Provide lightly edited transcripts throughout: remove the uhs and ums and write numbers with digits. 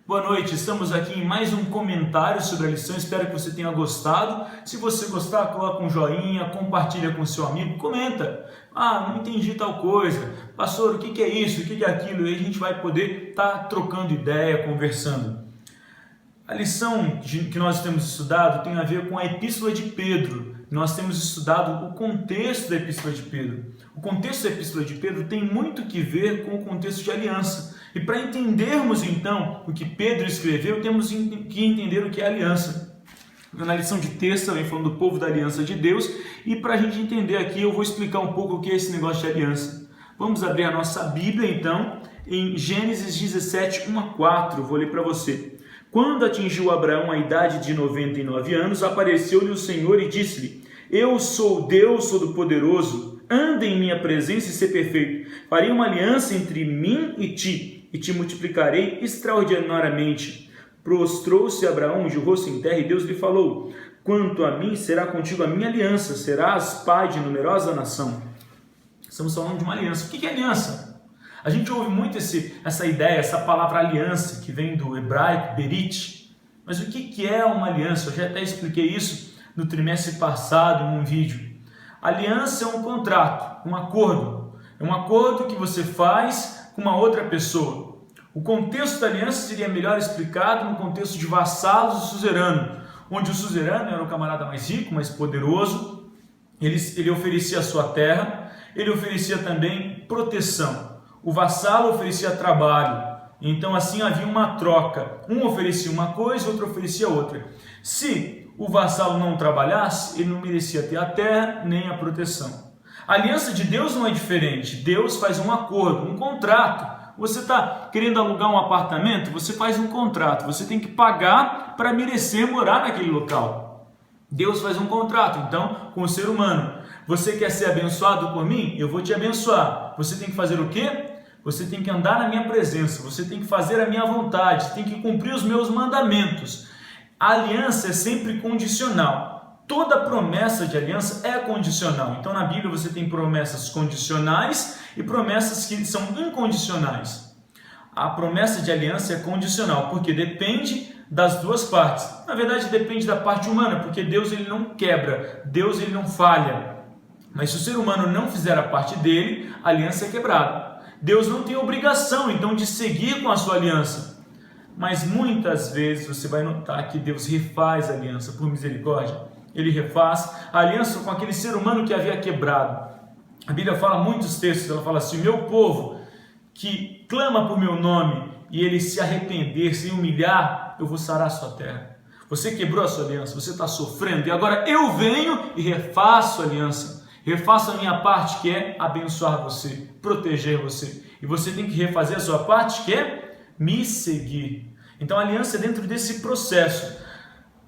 Boa noite, estamos aqui em mais um comentário sobre a lição, espero que você tenha gostado. Se você gostar, coloca um joinha, compartilha com seu amigo, comenta. Não entendi tal coisa, pastor, o que é isso, o que é aquilo? E a gente vai poder estar trocando ideia, conversando. A lição que nós temos estudado tem a ver com a Epístola de Pedro. Nós temos estudado o contexto da Epístola de Pedro. O contexto da Epístola de Pedro tem muito que ver com o contexto de aliança. E para entendermos então o que Pedro escreveu, temos que entender o que é aliança. Na lição de texto, eu venho falando do povo da aliança de Deus, e para a gente entender aqui, eu vou explicar um pouco o que é esse negócio de aliança. Vamos abrir a nossa Bíblia então, em Gênesis 17, 1 a 4, vou ler para você. Quando atingiu Abraão a idade de 99 anos, apareceu-lhe o Senhor e disse-lhe: Eu sou Deus Todo-Poderoso, anda em minha presença e ser perfeito. Farei uma aliança entre mim e te multiplicarei extraordinariamente. Prostrou-se Abraão de rosto em terra e Deus lhe falou: Quanto a mim, será contigo a minha aliança, serás pai de numerosa nação. Estamos falando de uma aliança. O que é aliança? A gente ouve muito essa ideia, essa palavra aliança, que vem do hebraico, berit. Mas o que é uma aliança? Eu já até expliquei isso no trimestre passado, em um vídeo. Aliança é um contrato, um acordo. É um acordo que você faz com uma outra pessoa. O contexto da aliança seria melhor explicado no contexto de vassalos e suzerano, onde o suzerano era o camarada mais rico, mais poderoso. Ele oferecia a sua terra, ele oferecia também proteção. O vassalo oferecia trabalho, então assim havia uma troca. Um oferecia uma coisa, outro oferecia outra. Se o vassalo não trabalhasse, ele não merecia ter a terra nem a proteção. A aliança de Deus não é diferente. Deus faz um acordo, um contrato. Você está querendo alugar um apartamento? Você faz um contrato. Você tem que pagar para merecer morar naquele local. Deus faz um contrato, então, com o ser humano. Você quer ser abençoado por mim? Eu vou te abençoar. Você tem que fazer o quê? Você tem que andar na minha presença. Você tem que fazer a minha vontade. Tem que cumprir os meus mandamentos. A aliança é sempre condicional. Toda promessa de aliança é condicional. Então, na Bíblia, você tem promessas condicionais e promessas que são incondicionais. A promessa de aliança é condicional, porque depende das duas partes. Na verdade, depende da parte humana, porque Deus ele não quebra, Deus ele não falha. Mas se o ser humano não fizer a parte dele, a aliança é quebrada. Deus não tem obrigação, então, de seguir com a sua aliança. Mas muitas vezes você vai notar que Deus refaz a aliança por misericórdia. Ele refaz a aliança com aquele ser humano que havia quebrado. A Bíblia fala muitos textos, ela fala assim: meu povo que clama por meu nome e ele se arrepender, se humilhar, eu vou sarar a sua terra. Você quebrou a sua aliança, você está sofrendo, e agora eu venho e refaço a aliança. Refaço a minha parte, que é abençoar você, proteger você. E você tem que refazer a sua parte, que é me seguir. Então a aliança é dentro desse processo.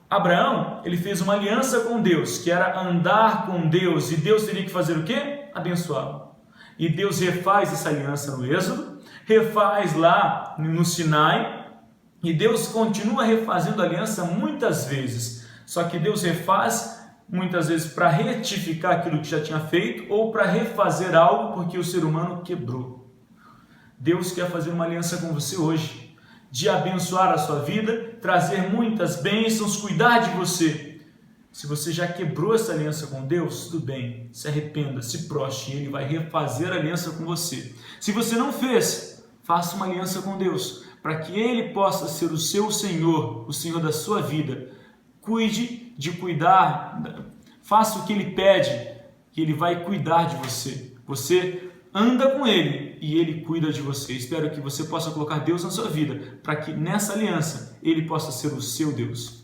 Abraão, ele fez uma aliança com Deus, que era andar com Deus. E Deus teria que fazer o quê? Abençoá-lo. E Deus refaz essa aliança no Êxodo, refaz lá no Sinai. E Deus continua refazendo a aliança muitas vezes. Só que Deus refaz muitas vezes para retificar aquilo que já tinha feito ou para refazer algo porque o ser humano quebrou. Deus quer fazer uma aliança com você hoje, de abençoar a sua vida, trazer muitas bênçãos, cuidar de você. Se você já quebrou essa aliança com Deus, tudo bem, se arrependa, se prostre, Ele vai refazer a aliança com você. Se você não fez, faça uma aliança com Deus, para que Ele possa ser o seu Senhor, o Senhor da sua vida. Cuide de cuidar, faça o que Ele pede, que Ele vai cuidar de você. Você anda com Ele e Ele cuida de você. Espero que você possa colocar Deus na sua vida, para que nessa aliança Ele possa ser o seu Deus.